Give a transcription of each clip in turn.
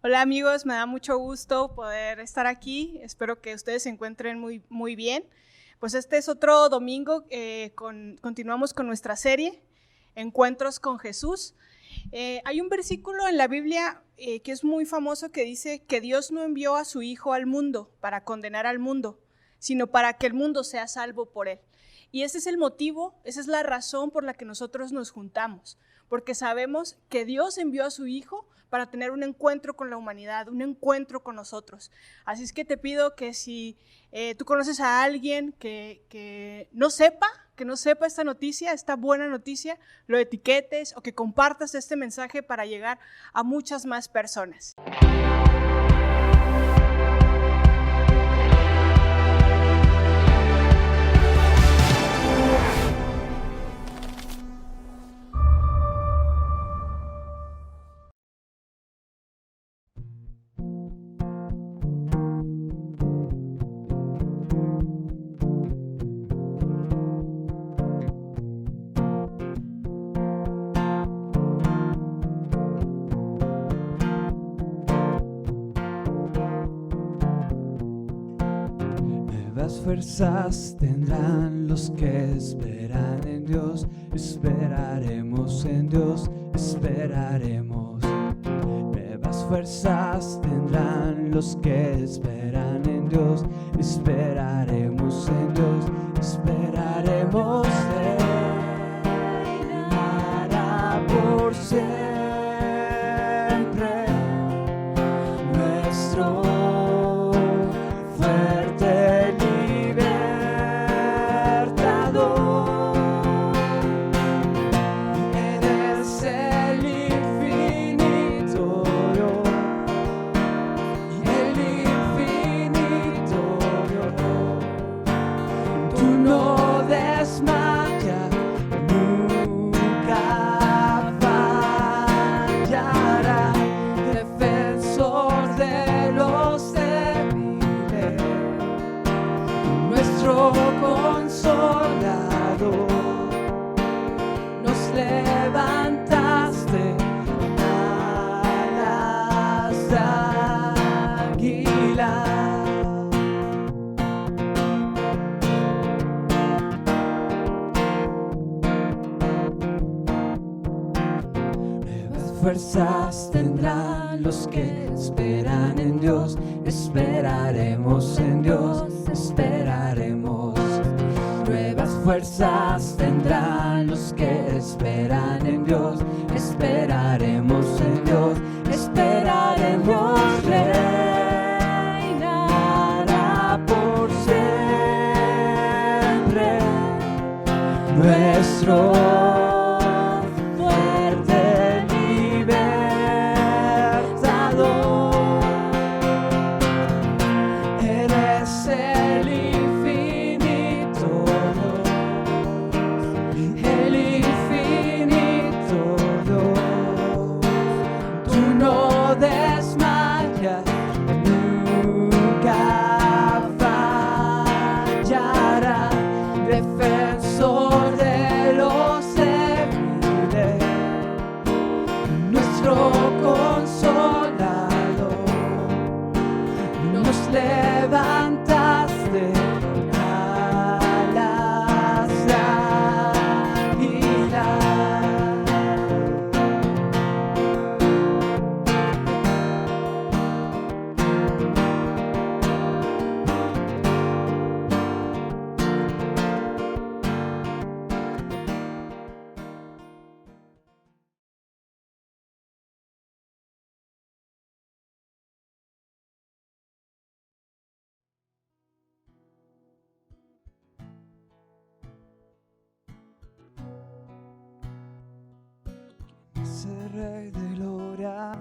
Hola amigos, me da mucho gusto poder estar aquí. Espero que ustedes se encuentren muy bien. Pues este es otro domingo, continuamos con nuestra serie, Encuentros con Jesús. Hay un versículo en la Biblia que es muy famoso que dice que Dios no envió a su Hijo al mundo para condenar al mundo, sino para que el mundo sea salvo por él. Y ese es el motivo, esa es la razón por la que nosotros nos juntamos, porque sabemos que Dios envió a su Hijo para tener un encuentro con la humanidad, un encuentro con nosotros. Así es que te pido que si tú conoces a alguien que no sepa esta noticia, esta buena noticia, lo etiquetes o que compartas este mensaje para llegar a muchas más personas. Fuerzas tendrán los que esperan en Dios, esperaremos en Dios, esperaremos. Nuevas fuerzas tendrán los que esperan en Dios, esperaremos en Dios, esperaremos. Reinará por siempre nuestro consolado, nos levantaste alas de águila. Nuevas fuerzas tendrán los que esperan en Dios, esperaremos en Dios, esperaremos. Nuevas fuerzas tendrán los que esperan en Dios, esperaremos en Dios, esperaremos. Reinará por siempre nuestro fuerte libertador. Eres el infinito Dios, tú no desmayas, nunca fallarás, defensor de los débiles, nuestro consolador, nos levantaste alas de águila. Ese Rey de gloria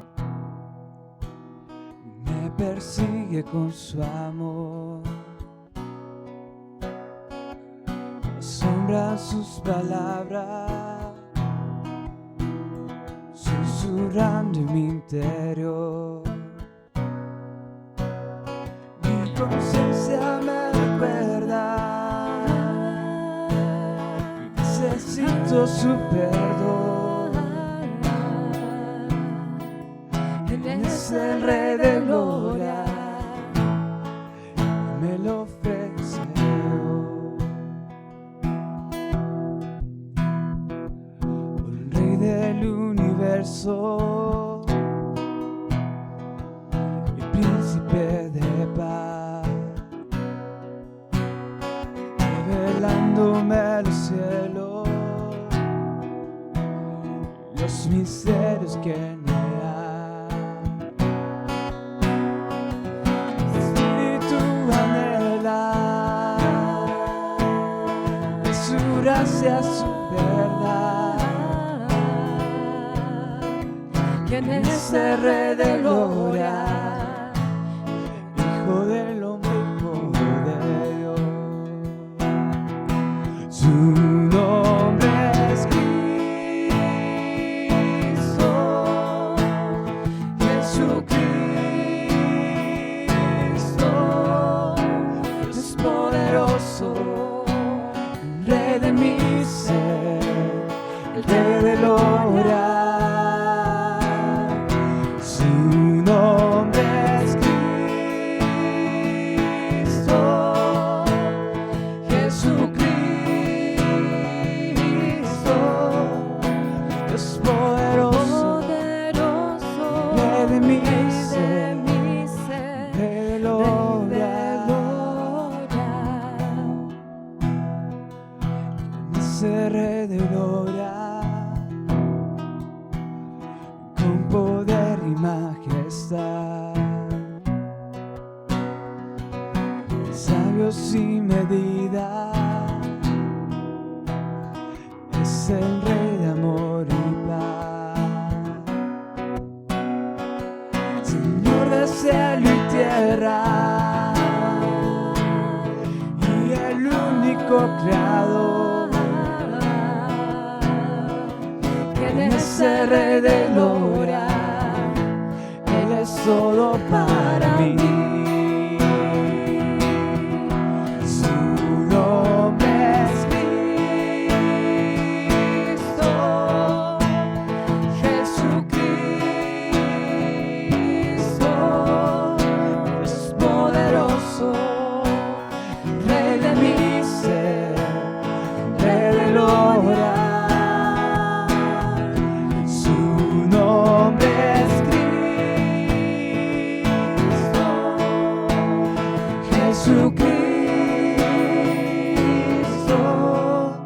me persigue con su amor, asombran sus palabras, susurrando en mi interior. Mi conciencia me recuerda que necesito su perdón. Él es el el Rey de Gloria, me lo ofrece hoy. El Rey del universo, el príncipe de paz, revelándome el cielo, los misterios que me da. Espíritu anhela su gracia, su verdad. ¿Quién es ese Rey de Gloria? Hijo del hombre, Hijo de Dios. Su nombre es Cristo, Jesucristo, es poderoso, el Rey de mi ser, el Rey de Gloria. Su nombre es Cristo, Jesucristo, es poderoso, Rey de mi ser, Rey de Gloria. Ese Rey de Gloria, con poder y majestad, sabio sin medida, es el Rey de amor y paz, Señor de cielo y tierra, y el único creador. ¿Quién es ese Rey de Gloria? Él es todo para mí. Su nombre es Cristo, Jesucristo, es poderoso, Rey de mi ser, Rey de Gloria. Su nombre es Cristo, Jesucristo,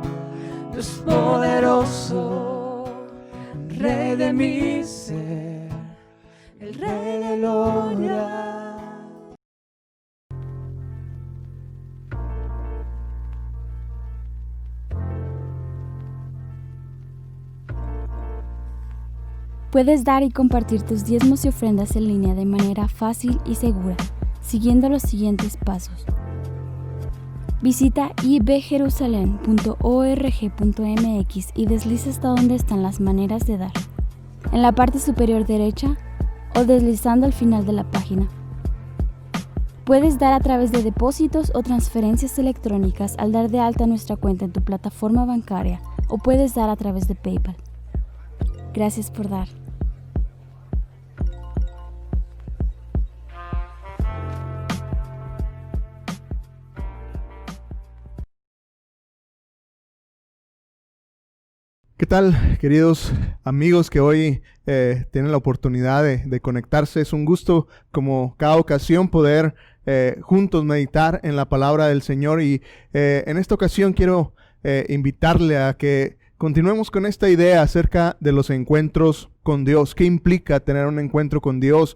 es poderoso, Rey de mi ser, el Rey de Gloria. Puedes dar y compartir tus diezmos y ofrendas en línea de manera fácil y segura, siguiendo los siguientes pasos. Visita ibjerusalem.org.mx y desliza hasta donde están las maneras de dar, en la parte superior derecha o deslizando al final de la página. Puedes dar a través de depósitos o transferencias electrónicas al dar de alta nuestra cuenta en tu plataforma bancaria, o puedes dar a través de PayPal. Gracias por dar. ¿Qué tal, queridos amigos que hoy tienen la oportunidad de conectarse? Es un gusto, como cada ocasión, poder juntos meditar en la palabra del Señor, y en esta ocasión quiero invitarle a que continuemos con esta idea acerca de los encuentros con Dios. ¿Qué implica tener un encuentro con Dios?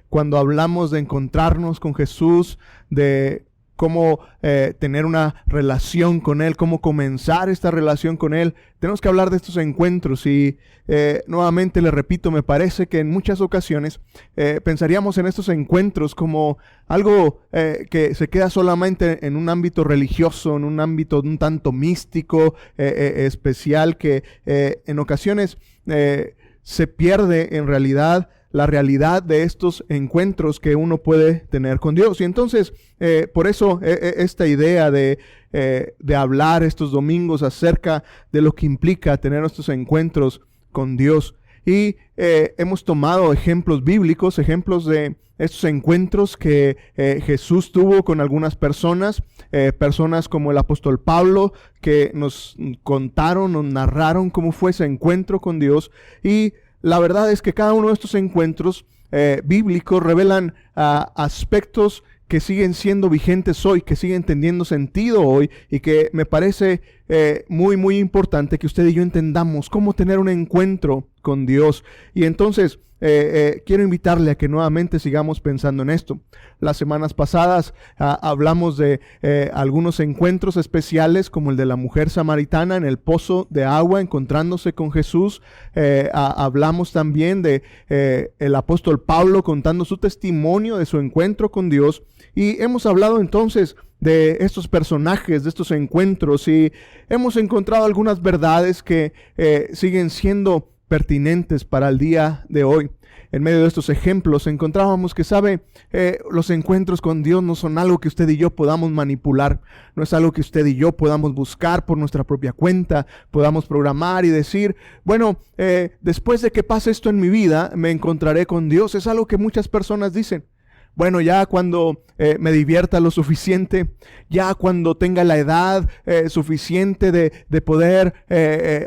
Cuando hablamos de encontrarnos con Jesús, de cómo tener una relación con Él, cómo comenzar esta relación con Él, tenemos que hablar de estos encuentros. Y nuevamente le repito, me parece que en muchas ocasiones pensaríamos en estos encuentros como algo que se queda solamente en un ámbito religioso, en un ámbito un tanto místico, especial, que en ocasiones se pierde en realidad la realidad de estos encuentros que uno puede tener con Dios. Y entonces, por eso esta idea de hablar estos domingos acerca de lo que implica tener estos encuentros con Dios. y hemos tomado ejemplos bíblicos, ejemplos de estos encuentros que Jesús tuvo con algunas personas, personas como el apóstol Pablo, que nos contaron, nos narraron cómo fue ese encuentro con Dios. Y la verdad es que cada uno de estos encuentros bíblicos revelan aspectos que siguen siendo vigentes hoy, que siguen teniendo sentido hoy, y que me parece muy, muy importante que usted y yo entendamos cómo tener un encuentro con Dios. Y entonces quiero invitarle a que nuevamente sigamos pensando en esto. Las semanas pasadas hablamos de algunos encuentros especiales, como el de la mujer samaritana en el pozo de agua encontrándose con Jesús. Hablamos también de el apóstol Pablo contando su testimonio de su encuentro con Dios. Y hemos hablado entonces de estos personajes, de estos encuentros, y hemos encontrado algunas verdades que siguen siendo pertinentes para el día de hoy. En medio de estos ejemplos encontrábamos que, los encuentros con Dios no son algo que usted y yo podamos manipular, no es algo que usted y yo podamos buscar por nuestra propia cuenta, podamos programar y decir, bueno, después de que pase esto en mi vida, me encontraré con Dios. Es algo que muchas personas dicen. Bueno, ya cuando me divierta lo suficiente, ya cuando tenga la edad suficiente de poder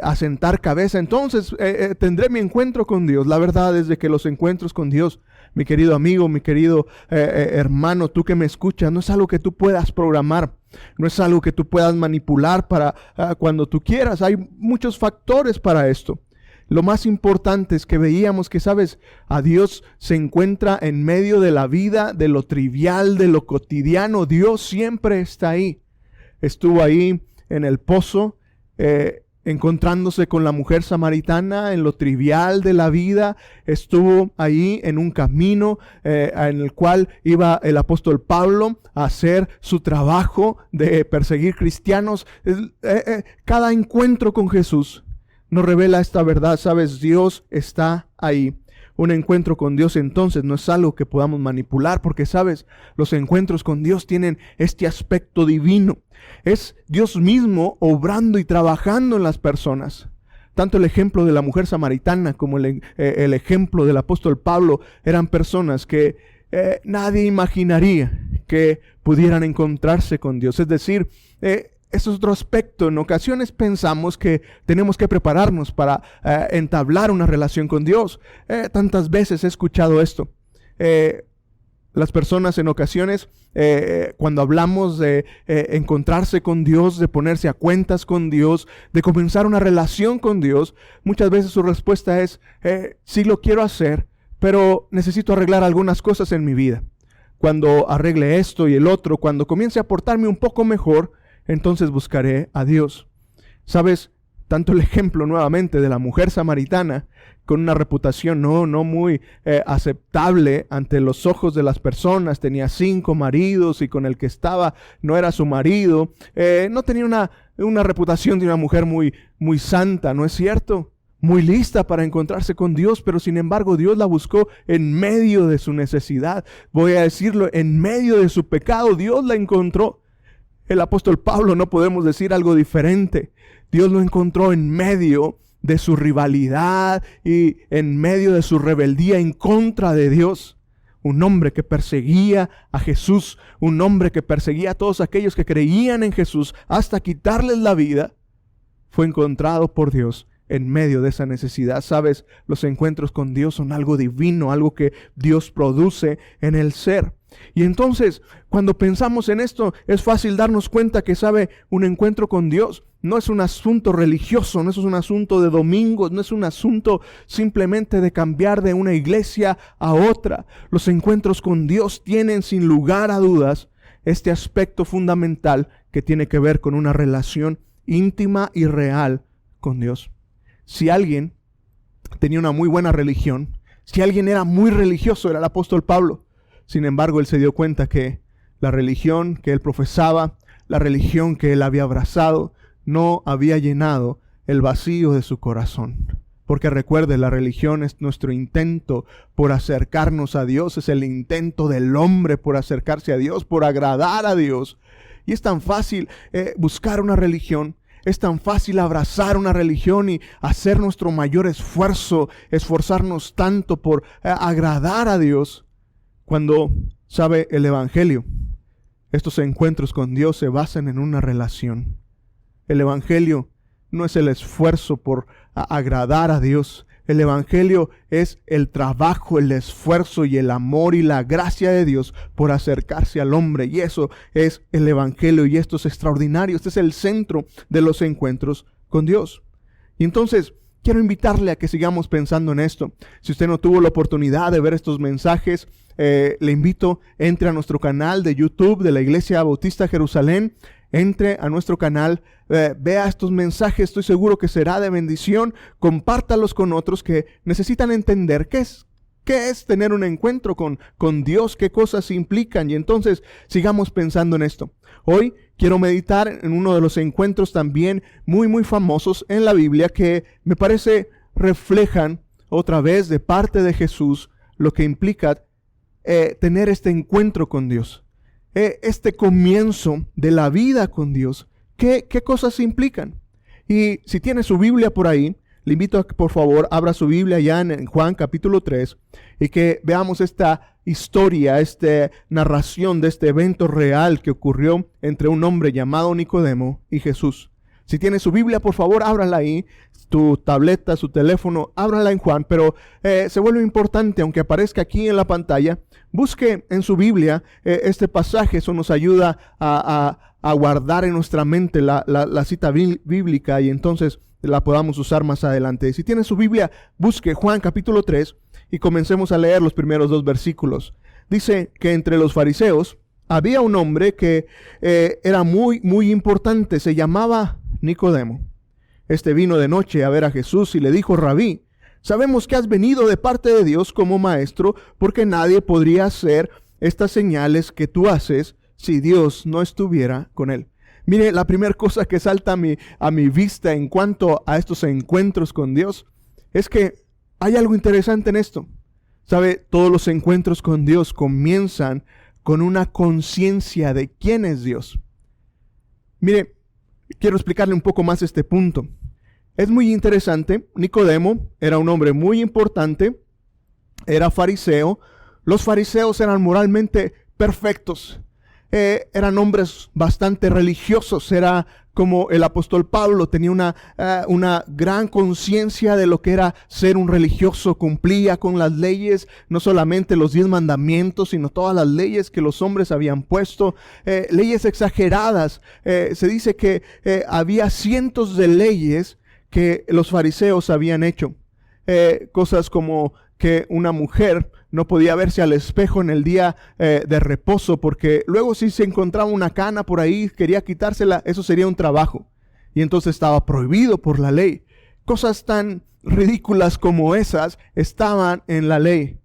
asentar cabeza, entonces tendré mi encuentro con Dios. La verdad es de que los encuentros con Dios, mi querido amigo, mi querido hermano, tú que me escuchas, no es algo que tú puedas programar, no es algo que tú puedas manipular para cuando tú quieras. Hay muchos factores para esto. Lo más importante es que veíamos que, a Dios se encuentra en medio de la vida, de lo trivial, de lo cotidiano. Dios siempre está ahí. Estuvo ahí en el pozo, encontrándose con la mujer samaritana en lo trivial de la vida. Estuvo ahí en un camino en el cual iba el apóstol Pablo a hacer su trabajo de perseguir cristianos. Cada encuentro con Jesús nos revela esta verdad, Dios está ahí. Un encuentro con Dios entonces no es algo que podamos manipular, porque los encuentros con Dios tienen este aspecto divino. Es Dios mismo obrando y trabajando en las personas. Tanto el ejemplo de la mujer samaritana como el ejemplo del apóstol Pablo eran personas que nadie imaginaría que pudieran encontrarse con Dios. Es decir, eso es otro aspecto. En ocasiones pensamos que tenemos que prepararnos para entablar una relación con Dios. Tantas veces he escuchado esto. Las personas en ocasiones, cuando hablamos de encontrarse con Dios, de ponerse a cuentas con Dios, de comenzar una relación con Dios, muchas veces su respuesta es, sí lo quiero hacer, pero necesito arreglar algunas cosas en mi vida. Cuando arregle esto y el otro, cuando comience a portarme un poco mejor, entonces buscaré a Dios. Tanto el ejemplo nuevamente de la mujer samaritana, con una reputación no muy aceptable ante los ojos de las personas, tenía 5 maridos y con el que estaba no era su marido, no tenía una reputación de una mujer muy santa, ¿no es cierto? Muy lista para encontrarse con Dios, pero sin embargo Dios la buscó en medio de su necesidad. Voy a decirlo, en medio de su pecado, Dios la encontró. El apóstol Pablo no podemos decir algo diferente. Dios lo encontró en medio de su rivalidad y en medio de su rebeldía en contra de Dios. Un hombre que perseguía a Jesús, un hombre que perseguía a todos aquellos que creían en Jesús hasta quitarles la vida, fue encontrado por Dios en medio de esa necesidad. Los encuentros con Dios son algo divino, algo que Dios produce en el ser. Y entonces, cuando pensamos en esto, es fácil darnos cuenta que, un encuentro con Dios no es un asunto religioso, no es un asunto de domingos, no es un asunto simplemente de cambiar de una iglesia a otra. Los encuentros con Dios tienen, sin lugar a dudas, este aspecto fundamental que tiene que ver con una relación íntima y real con Dios. Si alguien tenía una muy buena religión, si alguien era muy religioso, era el apóstol Pablo. Sin embargo, él se dio cuenta que la religión que él profesaba, la religión que él había abrazado, no había llenado el vacío de su corazón. Porque recuerde, la religión es nuestro intento por acercarnos a Dios, es el intento del hombre por acercarse a Dios, por agradar a Dios. Y es tan fácil buscar una religión, es tan fácil abrazar una religión y hacer nuestro mayor esfuerzo, esforzarnos tanto por agradar a Dios, cuando, sabe, el Evangelio, estos encuentros con Dios se basan en una relación. El Evangelio no es el esfuerzo por agradar a Dios. El Evangelio es el trabajo, el esfuerzo y el amor y la gracia de Dios por acercarse al hombre. Y eso es el Evangelio, y esto es extraordinario. Este es el centro de los encuentros con Dios. Y entonces, quiero invitarle a que sigamos pensando en esto. Si usted no tuvo la oportunidad de ver estos mensajes, le invito, entre a nuestro canal de YouTube de la Iglesia Bautista Jerusalén. Entre a nuestro canal, vea estos mensajes, estoy seguro que será de bendición. Compártalos con otros que necesitan entender qué es tener un encuentro con Dios, qué cosas implican. Y entonces sigamos pensando en esto. Hoy quiero meditar en uno de los encuentros también muy, muy famosos en la Biblia, que me parece reflejan otra vez de parte de Jesús lo que implica tener este encuentro con Dios. Este comienzo de la vida con Dios, ¿qué cosas implican? Y si tiene su Biblia por ahí, le invito a que por favor abra su Biblia ya en Juan capítulo 3 y que veamos esta historia, esta narración de este evento real que ocurrió entre un hombre llamado Nicodemo y Jesús. Si tiene su Biblia, por favor, ábrala ahí, tu tableta, su teléfono, ábrala en Juan, pero se vuelve importante, aunque aparezca aquí en la pantalla, busque en su Biblia este pasaje. Eso nos ayuda a guardar en nuestra mente la cita bíblica y entonces la podamos usar más adelante. Si tiene su Biblia, busque Juan capítulo 3 y comencemos a leer los primeros 2 versículos. Dice que entre los fariseos había un hombre que era muy, muy importante, se llamaba Nicodemo. Este vino de noche a ver a Jesús y le dijo: Rabí, sabemos que has venido de parte de Dios como maestro, porque nadie podría hacer estas señales que tú haces si Dios no estuviera con él. Mire, la primera cosa que salta a mi vista en cuanto a estos encuentros con Dios es que hay algo interesante en esto. ¿Sabe? Todos los encuentros con Dios comienzan con una conciencia de quién es Dios. Mire, quiero explicarle un poco más este punto. Es muy interesante. Nicodemo era un hombre muy importante, era fariseo. Los fariseos eran moralmente perfectos. Eran hombres bastante religiosos. Era como el apóstol Pablo, tenía una gran conciencia de lo que era ser un religioso. Cumplía con las leyes, no solamente los 10 mandamientos, sino todas las leyes que los hombres habían puesto. Leyes exageradas. Se dice que había cientos de leyes que los fariseos habían hecho. Cosas como que una mujer no podía verse al espejo en el día de reposo, porque luego si se encontraba una cana por ahí, quería quitársela, eso sería un trabajo. Y entonces estaba prohibido por la ley. Cosas tan ridículas como esas estaban en la ley.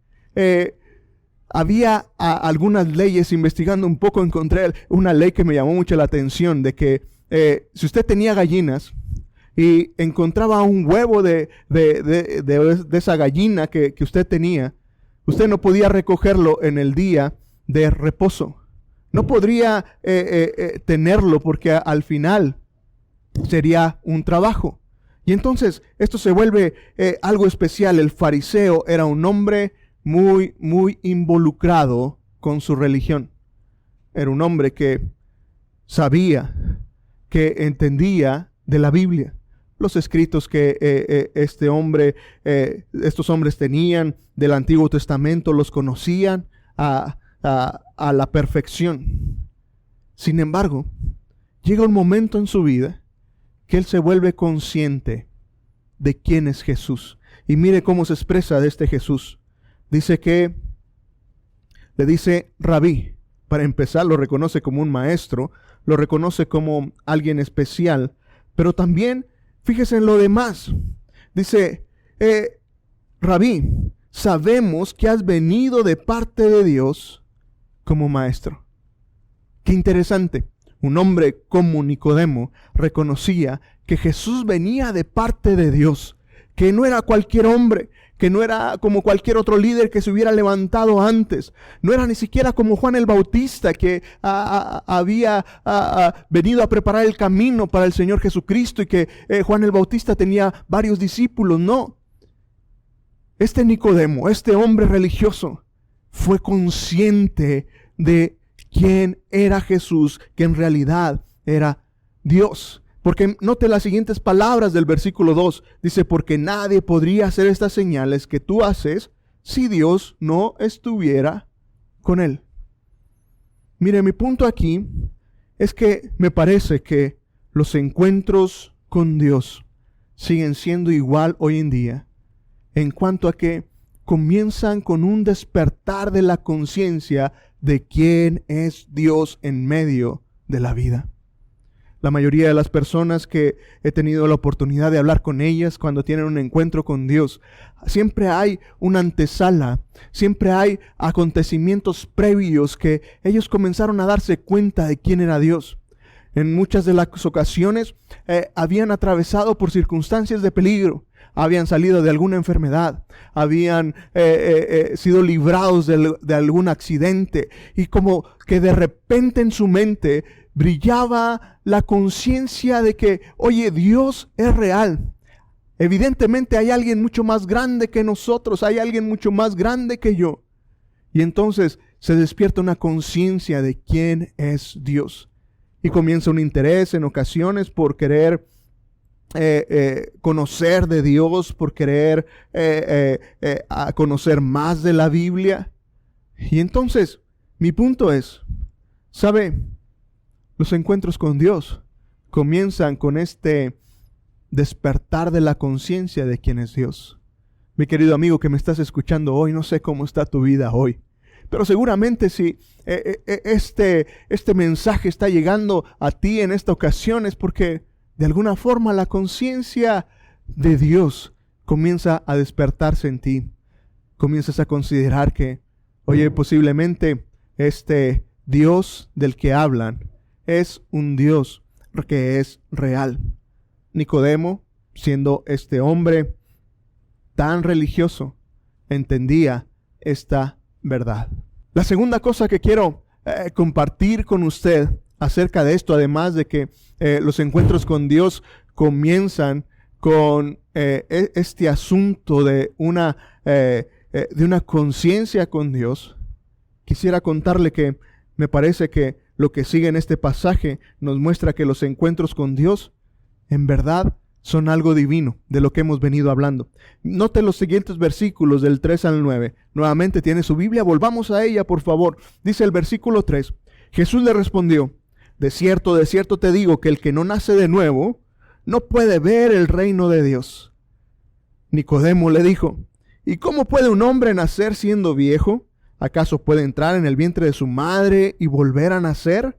Había algunas leyes, investigando un poco, encontré una ley que me llamó mucho la atención, de que si usted tenía gallinas y encontraba un huevo de esa gallina que usted tenía, usted no podía recogerlo en el día de reposo. No podría tenerlo porque al final sería un trabajo. Y entonces esto se vuelve algo especial. El fariseo era un hombre muy, muy involucrado con su religión. Era un hombre que sabía, que entendía de la Biblia. Los escritos que estos hombres tenían del Antiguo Testamento los conocían a la perfección. Sin embargo, llega un momento en su vida que él se vuelve consciente de quién es Jesús. Y mire cómo se expresa de este Jesús. Dice que le dice Rabí. Para empezar, lo reconoce como un maestro, lo reconoce como alguien especial, pero también fíjese en lo demás. Dice, Rabí, sabemos que has venido de parte de Dios como maestro. Qué interesante. Un hombre como Nicodemo reconocía que Jesús venía de parte de Dios, que no era cualquier hombre, que no era como cualquier otro líder que se hubiera levantado antes. No era ni siquiera como Juan el Bautista, que había venido a preparar el camino para el Señor Jesucristo, y que Juan el Bautista tenía varios discípulos. No. Este Nicodemo, este hombre religioso, fue consciente de quién era Jesús, que en realidad era Dios. Porque note las siguientes palabras del versículo 2. Dice, porque nadie podría hacer estas señales que tú haces si Dios no estuviera con él. Mire, mi punto aquí es que me parece que los encuentros con Dios siguen siendo igual hoy en día, en cuanto a que comienzan con un despertar de la conciencia de quién es Dios en medio de la vida. La mayoría de las personas que he tenido la oportunidad de hablar con ellas cuando tienen un encuentro con Dios, siempre hay una antesala, siempre hay acontecimientos previos que ellos comenzaron a darse cuenta de quién era Dios. En muchas de las ocasiones habían atravesado por circunstancias de peligro, habían salido de alguna enfermedad, habían sido librados de algún accidente, y como que de repente en su mente brillaba la conciencia de que, oye, Dios es real. Evidentemente hay alguien mucho más grande que nosotros, hay alguien mucho más grande que yo. Y entonces se despierta una conciencia de quién es Dios. Y comienza un interés en ocasiones por querer conocer de Dios, por querer conocer más de la Biblia. Y entonces, mi punto es, ¿sabe? Los encuentros con Dios comienzan con este despertar de la conciencia de quién es Dios. Mi querido amigo que me estás escuchando hoy, no sé cómo está tu vida hoy, pero seguramente si este mensaje está llegando a ti en esta ocasión es porque de alguna forma la conciencia de Dios comienza a despertarse en ti. Comienzas a considerar que, oye, posiblemente este Dios del que hablan es un Dios que es real. Nicodemo, siendo este hombre tan religioso, entendía esta verdad. La segunda cosa que quiero compartir con usted acerca de esto, además de que los encuentros con Dios comienzan con este asunto de una conciencia con Dios, quisiera contarle que me parece que lo que sigue en este pasaje nos muestra que los encuentros con Dios en verdad son algo divino, de lo que hemos venido hablando. Note los siguientes versículos del 3 al 9. Nuevamente tiene su Biblia, volvamos a ella por favor. Dice el versículo 3, Jesús le respondió, de cierto te digo que el que no nace de nuevo no puede ver el reino de Dios. Nicodemo le dijo, ¿y cómo puede un hombre nacer siendo viejo? ¿Acaso puede entrar en el vientre de su madre y volver a nacer?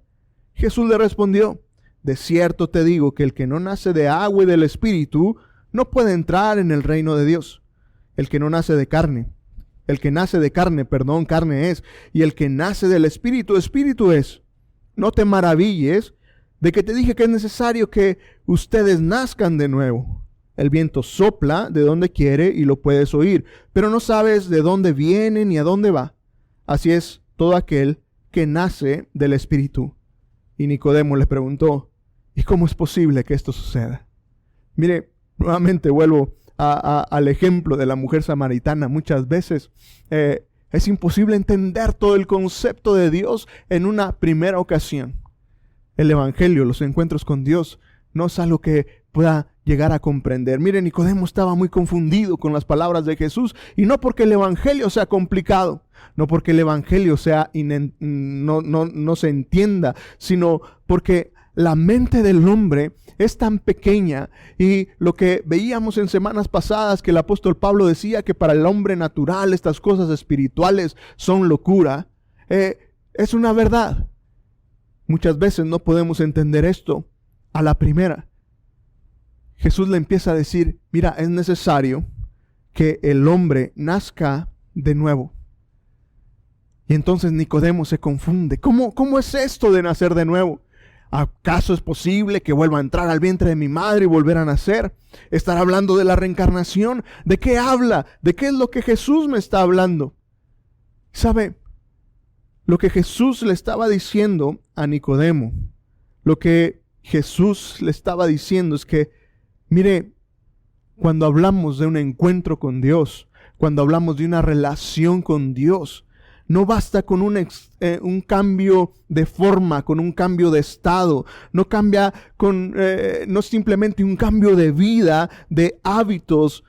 Jesús le respondió, de cierto te digo que el que no nace de agua y del Espíritu no puede entrar en el reino de Dios. El que no nace de carne, carne es, y el que nace del Espíritu, Espíritu es. No te maravilles de que te dije que es necesario que ustedes nazcan de nuevo. El viento sopla de donde quiere y lo puedes oír, pero no sabes de dónde viene ni a dónde va. Así es todo aquel que nace del Espíritu. Y Nicodemo le preguntó, ¿y cómo es posible que esto suceda? Mire, nuevamente vuelvo al ejemplo de la mujer samaritana. Muchas veces es imposible entender todo el concepto de Dios en una primera ocasión. El Evangelio, los encuentros con Dios, no es algo que pueda llegar a comprender. Mire, Nicodemo estaba muy confundido con las palabras de Jesús, y no porque el Evangelio sea complicado, no porque el Evangelio sea no se entienda, sino porque la mente del hombre es tan pequeña, y lo que veíamos en semanas pasadas, que el apóstol Pablo decía que para el hombre natural estas cosas espirituales son locura, es una verdad. Muchas veces no podemos entender esto a la primera. Jesús le empieza a decir, mira, es necesario que el hombre nazca de nuevo. Y entonces Nicodemo se confunde. ¿Cómo es esto de nacer de nuevo? ¿Acaso es posible que vuelva a entrar al vientre de mi madre y volver a nacer? ¿Estará hablando de la reencarnación? ¿De qué habla? ¿De qué es lo que Jesús me está hablando? ¿Sabe? Lo que Jesús le estaba diciendo a Nicodemo, lo que Jesús le estaba diciendo es que, mire, cuando hablamos de un encuentro con Dios, cuando hablamos de una relación con Dios, no basta con un cambio de forma, con un cambio de estado. No cambia no simplemente un cambio de vida, de hábitos,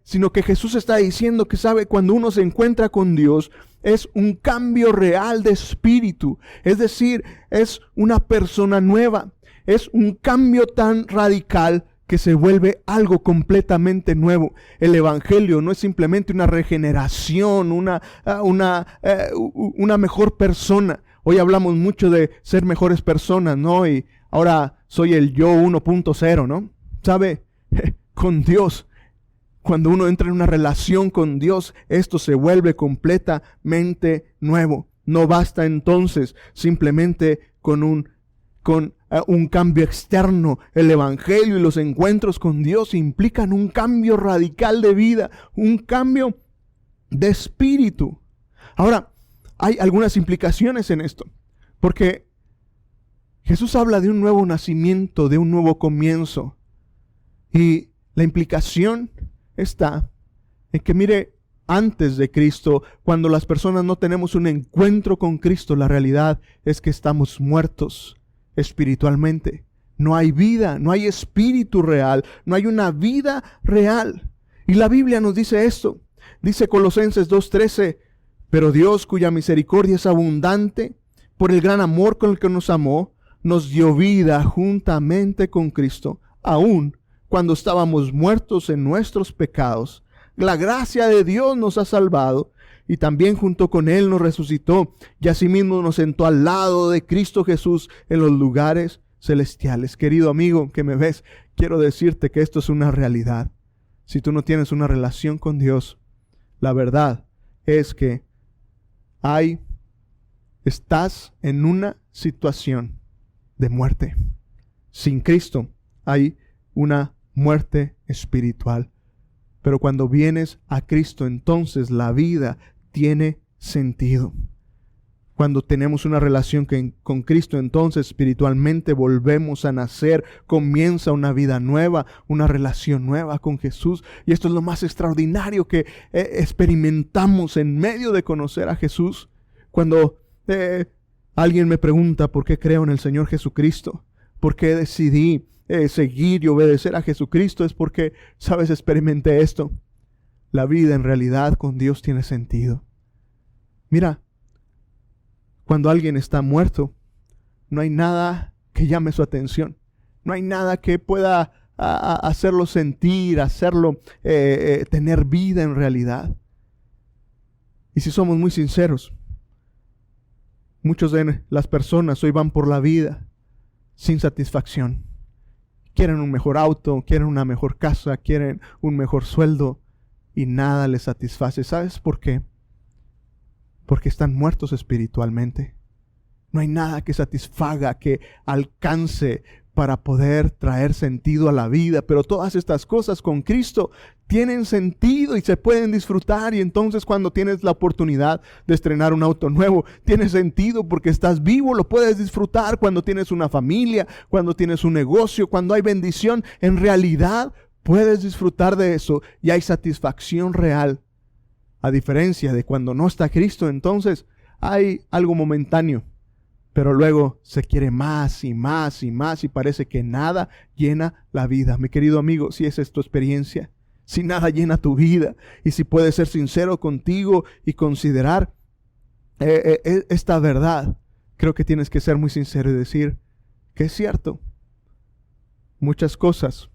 sino que Jesús está diciendo que sabe, cuando uno se encuentra con Dios, es un cambio real de espíritu. Es decir, es una persona nueva. Es un cambio tan radical que se vuelve algo completamente nuevo. El evangelio no es simplemente una regeneración, una mejor persona. Hoy hablamos mucho de ser mejores personas, ¿no? Y ahora soy el yo 1.0, ¿no? ¿Sabe? Con Dios, cuando uno entra en una relación con Dios, esto se vuelve completamente nuevo. No basta entonces simplemente con un cambio externo. El evangelio y los encuentros con Dios implican un cambio radical de vida, un cambio de espíritu. Ahora, hay algunas implicaciones en esto, porque Jesús habla de un nuevo nacimiento, de un nuevo comienzo. Y la implicación está en que, mire, antes de Cristo, cuando las personas no tenemos un encuentro con Cristo, la realidad es que estamos muertos espiritualmente. No hay vida, no hay espíritu real, no hay una vida real. Y la Biblia nos dice esto. Dice Colosenses 2:13, pero Dios, cuya misericordia es abundante, por el gran amor con el que nos amó, nos dio vida juntamente con Cristo, aun cuando estábamos muertos en nuestros pecados. La gracia de Dios nos ha salvado, y también junto con Él nos resucitó, y asimismo nos sentó al lado de Cristo Jesús en los lugares celestiales. Querido amigo que me ves, quiero decirte que esto es una realidad. Si tú no tienes una relación con Dios, la verdad es que estás en una situación de muerte. Sin Cristo hay una muerte espiritual. Pero cuando vienes a Cristo, entonces la vida tiene sentido. Cuando tenemos una relación con Cristo, entonces espiritualmente volvemos a nacer, comienza una vida nueva, una relación nueva con Jesús. Y esto es lo más extraordinario que experimentamos en medio de conocer a Jesús. Cuando alguien me pregunta por qué creo en el Señor Jesucristo, por qué decidí seguir y obedecer a Jesucristo, es porque, sabes, experimenté esto. La vida en realidad con Dios tiene sentido. Mira, cuando alguien está muerto, no hay nada que llame su atención. No hay nada que pueda hacerlo sentir, hacerlo tener vida en realidad. Y si somos muy sinceros, muchas de las personas hoy van por la vida sin satisfacción. Quieren un mejor auto, quieren una mejor casa, quieren un mejor sueldo y nada les satisface. ¿Sabes por qué? Porque están muertos espiritualmente. No hay nada que satisfaga, que alcance para poder traer sentido a la vida. Pero todas estas cosas con Cristo tienen sentido y se pueden disfrutar. Y entonces cuando tienes la oportunidad de estrenar un auto nuevo, tiene sentido porque estás vivo, lo puedes disfrutar. Cuando tienes una familia, cuando tienes un negocio, cuando hay bendición, en realidad puedes disfrutar de eso y hay satisfacción real. A diferencia de cuando no está Cristo, entonces hay algo momentáneo. Pero luego se quiere más y más y más y parece que nada llena la vida. Mi querido amigo, si esa es tu experiencia, si nada llena tu vida y si puedes ser sincero contigo y considerar esta verdad, creo que tienes que ser muy sincero y decir que es cierto. Muchas cosas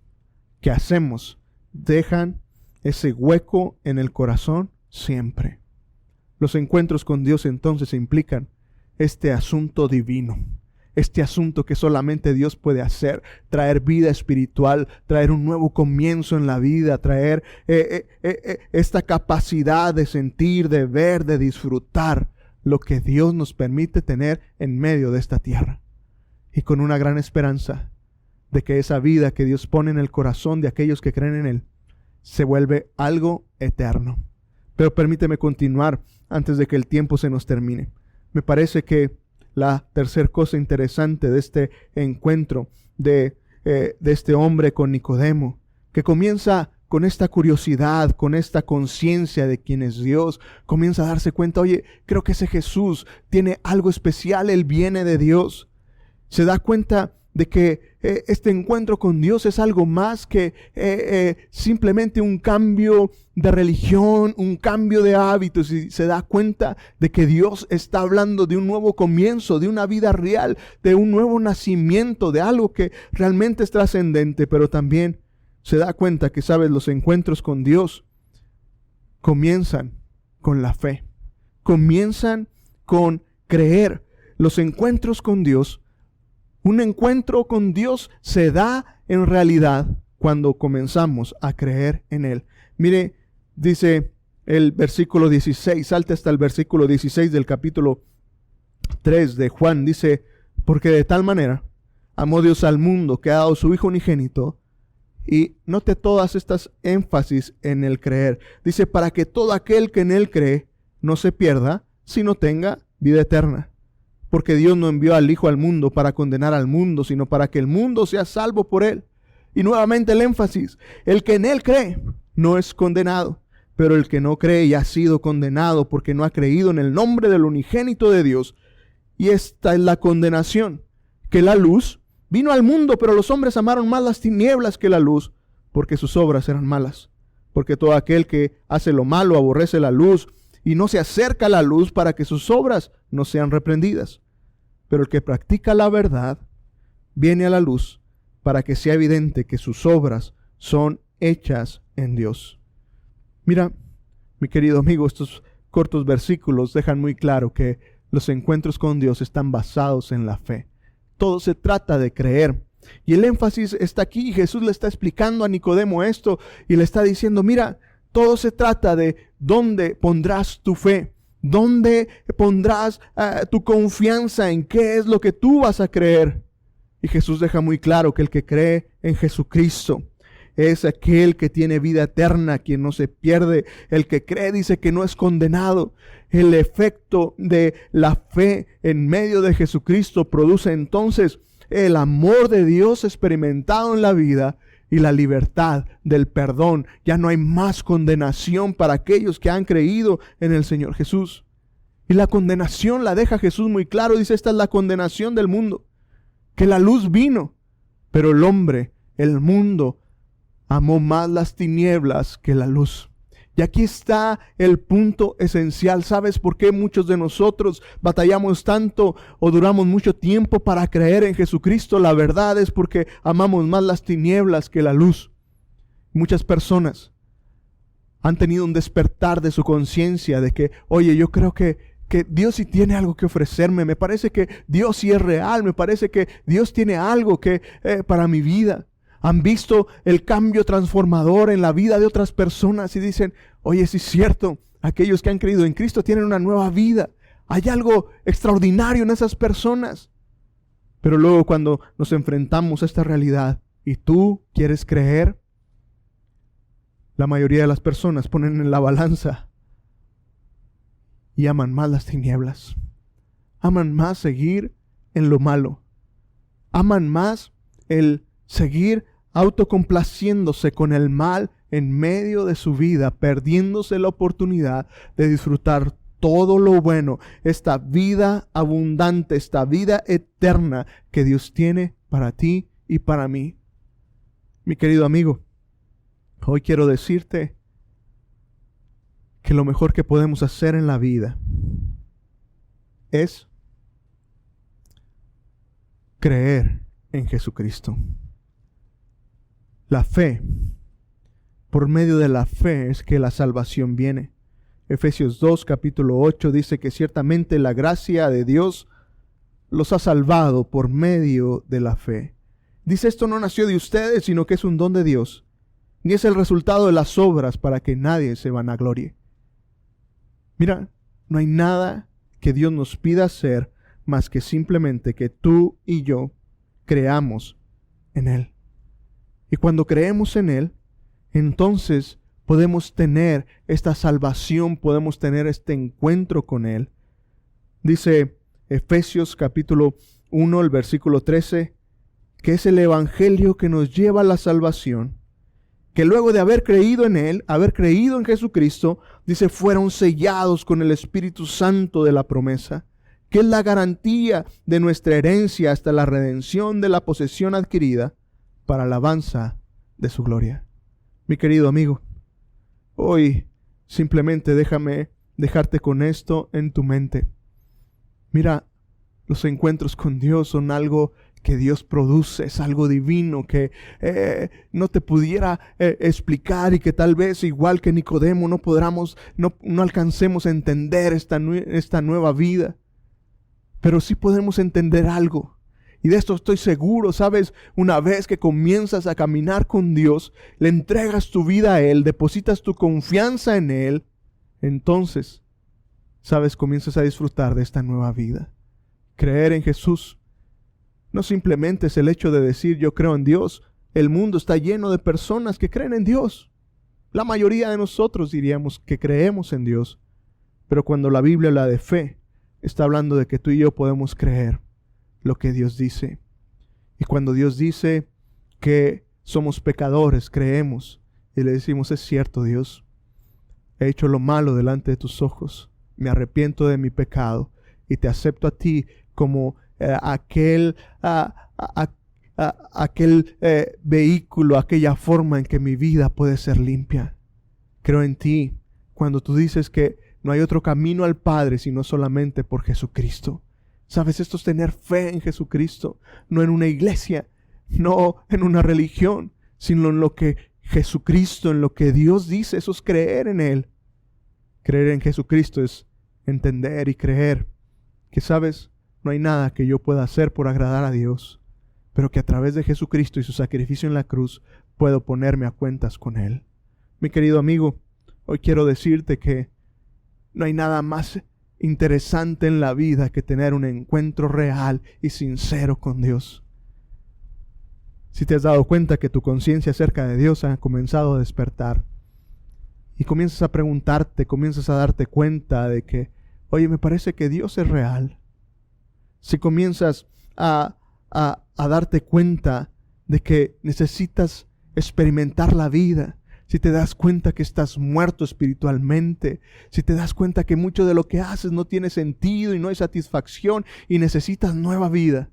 que hacemos dejan ese hueco en el corazón siempre. Los encuentros con Dios entonces implican este asunto divino, este asunto que solamente Dios puede hacer, traer vida espiritual, traer un nuevo comienzo en la vida, traer esta capacidad de sentir, de ver, de disfrutar lo que Dios nos permite tener en medio de esta tierra. y con una gran esperanza de que esa vida que Dios pone en el corazón de aquellos que creen en Él se vuelve algo eterno. Pero permíteme continuar antes de que el tiempo se nos termine. Me parece que la tercera cosa interesante de este encuentro de este hombre con Nicodemo, que comienza con esta curiosidad, con esta conciencia de quién es Dios, comienza a darse cuenta, oye, creo que ese Jesús tiene algo especial, Él viene de Dios. Se da cuenta de que este encuentro con Dios es algo más que simplemente un cambio de religión, un cambio de hábitos, y se da cuenta de que Dios está hablando de un nuevo comienzo, de una vida real, de un nuevo nacimiento, de algo que realmente es trascendente, pero también se da cuenta que, sabes, los encuentros con Dios comienzan con la fe, comienzan con creer. Los encuentros con Dios, un encuentro con Dios se da en realidad cuando comenzamos a creer en Él. Mire, dice el versículo 16, salte hasta el versículo 16 del capítulo 3 de Juan, dice, porque de tal manera amó Dios al mundo que ha dado su Hijo unigénito. Y note todas estas énfasis en el creer. Dice, para que todo aquel que en Él cree no se pierda, sino tenga vida eterna. Porque Dios no envió al Hijo al mundo para condenar al mundo, sino para que el mundo sea salvo por Él. Y nuevamente el énfasis, el que en Él cree no es condenado, pero el que no cree ya ha sido condenado porque no ha creído en el nombre del unigénito de Dios. Y esta es la condenación, que la luz vino al mundo, pero los hombres amaron más las tinieblas que la luz, porque sus obras eran malas. Porque todo aquel que hace lo malo aborrece la luz y no se acerca a la luz para que sus obras no sean reprendidas. Pero el que practica la verdad viene a la luz para que sea evidente que sus obras son hechas en Dios. Mira, mi querido amigo, estos cortos versículos dejan muy claro que los encuentros con Dios están basados en la fe. Todo se trata de creer. Y el énfasis está aquí. Jesús le está explicando a Nicodemo esto y le está diciendo, mira, todo se trata de dónde pondrás tu fe, dónde pondrás tu confianza, en qué es lo que tú vas a creer. Y Jesús deja muy claro que el que cree en Jesucristo es aquel que tiene vida eterna, quien no se pierde. El que cree dice que no es condenado. El efecto de la fe en medio de Jesucristo produce entonces el amor de Dios experimentado en la vida y la libertad del perdón. Ya no hay más condenación para aquellos que han creído en el Señor Jesús. Y la condenación la deja Jesús muy claro. Dice, esta es la condenación del mundo, que la luz vino, pero el hombre, el mundo, amó más las tinieblas que la luz. Y aquí está el punto esencial. ¿Sabes por qué muchos de nosotros batallamos tanto o duramos mucho tiempo para creer en Jesucristo? La verdad es porque amamos más las tinieblas que la luz. Muchas personas han tenido un despertar de su conciencia de que, oye, yo creo que Dios sí tiene algo que ofrecerme. Me parece que Dios sí es real. Me parece que Dios tiene algo que para mi vida. Han visto el cambio transformador en la vida de otras personas y dicen, oye, sí es cierto, aquellos que han creído en Cristo tienen una nueva vida. Hay algo extraordinario en esas personas. Pero luego cuando nos enfrentamos a esta realidad y tú quieres creer, la mayoría de las personas ponen en la balanza y aman más las tinieblas. Aman más seguir en lo malo. Aman más el seguir autocomplaciéndose con el mal en medio de su vida, perdiéndose la oportunidad de disfrutar todo lo bueno, esta vida abundante, esta vida eterna que Dios tiene para ti y para mí. Mi querido amigo, hoy quiero decirte que lo mejor que podemos hacer en la vida es creer en Jesucristo. La fe, por medio de la fe es que la salvación viene. Efesios 2, capítulo 8 dice que ciertamente la gracia de Dios los ha salvado por medio de la fe. Dice, esto no nació de ustedes, sino que es un don de Dios, ni es el resultado de las obras para que nadie se vanaglorie. Mira, no hay nada que Dios nos pida hacer más que simplemente que tú y yo creamos en Él. Y cuando creemos en Él, entonces podemos tener esta salvación, podemos tener este encuentro con Él. Dice Efesios capítulo 1, el versículo 13, que es el evangelio que nos lleva a la salvación, que luego de haber creído en Él, haber creído en Jesucristo, dice, fueron sellados con el Espíritu Santo de la promesa, que es la garantía de nuestra herencia hasta la redención de la posesión adquirida para alabanza de su gloria. Mi querido amigo, hoy simplemente déjame dejarte con esto en tu mente. Mira, los encuentros con Dios son algo que Dios produce, es algo divino que no te pudiera explicar, y que tal vez igual que Nicodemo no alcancemos a entender esta nueva vida. Pero sí podemos entender algo, y de esto estoy seguro. Sabes, una vez que comienzas a caminar con Dios, le entregas tu vida a Él, depositas tu confianza en Él, entonces, sabes, comienzas a disfrutar de esta nueva vida. Creer en Jesús no simplemente es el hecho de decir yo creo en Dios. El mundo está lleno de personas que creen en Dios. La mayoría de nosotros diríamos que creemos en Dios. Pero cuando la Biblia habla de fe, está hablando de que tú y yo podemos creer lo que Dios dice. Y cuando Dios dice que somos pecadores, creemos y le decimos, es cierto, Dios, he hecho lo malo delante de tus ojos, me arrepiento de mi pecado y te acepto a ti como aquel vehículo, aquella forma en que mi vida puede ser limpia. Creo en ti cuando tú dices que no hay otro camino al Padre sino solamente por Jesucristo. Sabes, esto es tener fe en Jesucristo, no en una iglesia, no en una religión, sino en lo que Jesucristo, en lo que Dios dice. Eso es creer en Él. Creer en Jesucristo es entender y creer que, sabes, no hay nada que yo pueda hacer por agradar a Dios, pero que a través de Jesucristo y su sacrificio en la cruz puedo ponerme a cuentas con Él. Mi querido amigo, hoy quiero decirte que no hay nada más interesante en la vida que tener un encuentro real y sincero con Dios. Si te has dado cuenta que tu conciencia acerca de Dios ha comenzado a despertar y comienzas a preguntarte, comienzas a darte cuenta de que, oye, me parece que Dios es real. Si comienzas a darte cuenta de que necesitas experimentar la vida, si te das cuenta que estás muerto espiritualmente, si te das cuenta que mucho de lo que haces no tiene sentido y no hay satisfacción y necesitas nueva vida,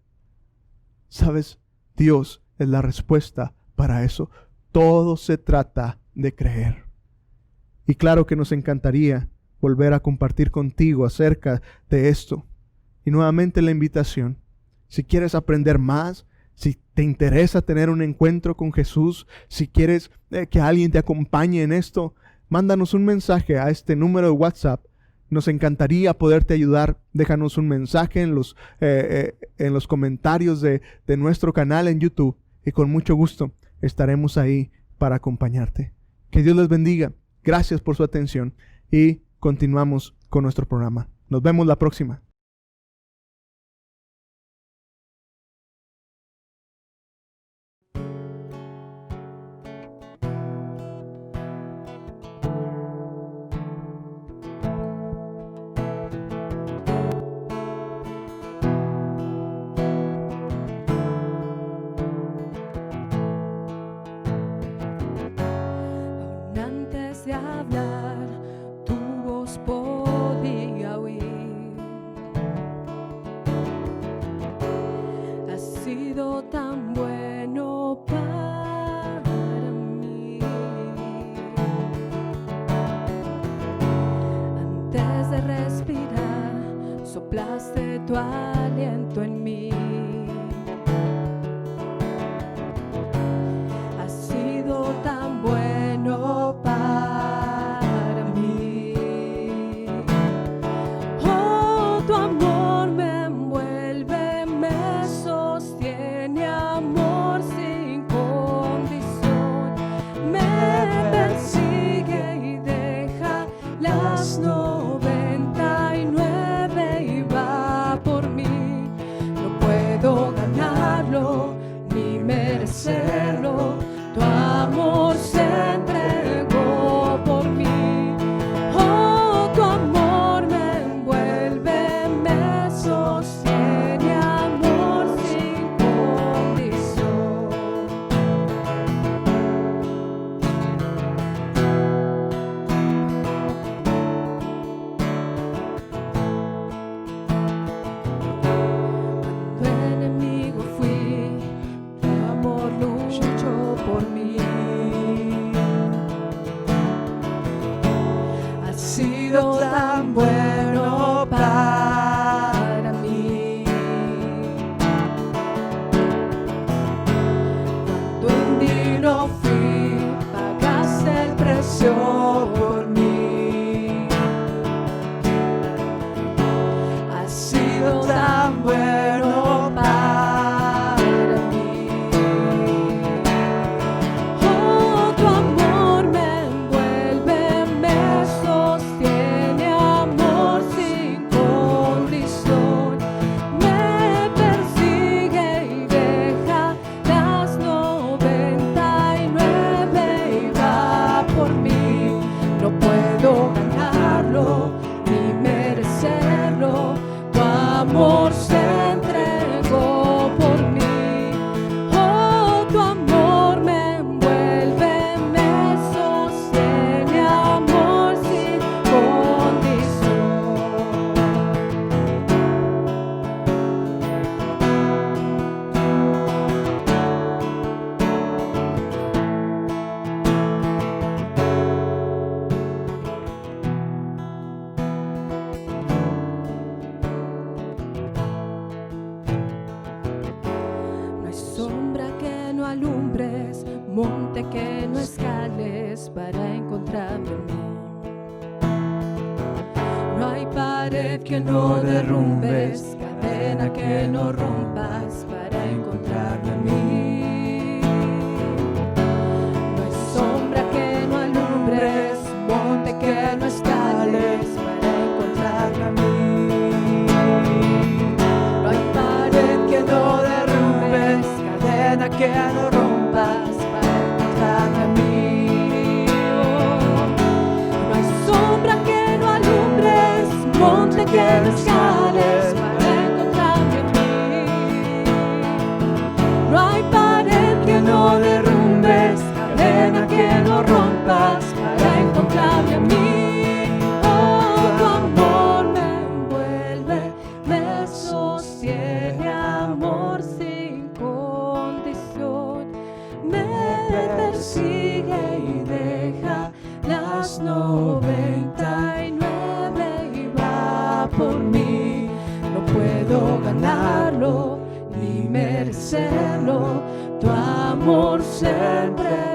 sabes, Dios es la respuesta para eso. Todo se trata de creer. Y claro que nos encantaría volver a compartir contigo acerca de esto. Y nuevamente la invitación, si quieres aprender más, si te interesa tener un encuentro con Jesús, si quieres que alguien te acompañe en esto, mándanos un mensaje a este número de WhatsApp. Nos encantaría poderte ayudar. Déjanos un mensaje en los comentarios de nuestro canal en YouTube y con mucho gusto estaremos ahí para acompañarte. Que Dios les bendiga. Gracias por su atención y continuamos con nuestro programa. Nos vemos la próxima. Soplaste tu aliento en mí. Has sido tan bueno para mí. Oh, tu amor me envuelve, me sostiene, amor sin condición. Me persigue y deja las 99 y va por mí. No puedo ganarlo, sido tan bueno para mí. Oh, tu amor me envuelve, me sostiene, amor sin condición. Me persigue y deja las 99 y va por mí. No puedo ganarlo ni merecerlo, tu amor se entregó por mí. Oh, tu amor me envuelve, me sostiene, amor sin condición. No hay sombra que no alumbres, monte que no escales para encontrarme a mí. No hay pared que no derrumbes, cadena que no rompas para encontrarme a mí. No hay sombra que no alumbres, monte que no escales para encontrarme a mí. No hay pared que no derrumbes, cadena que no rompas para encontrarme a mí. No hay sombra que no alumbres, monte que no escales para encontrarme a mí. No hay pared que no derrumbes, cadena que no rompas para encontrarme a mí. Oh, tu amor me envuelve, me sostiene, amor sin condición. Me persigue y deja las 99 y va por mí. No puedo ganarlo ni merecerlo, tu amor se entrega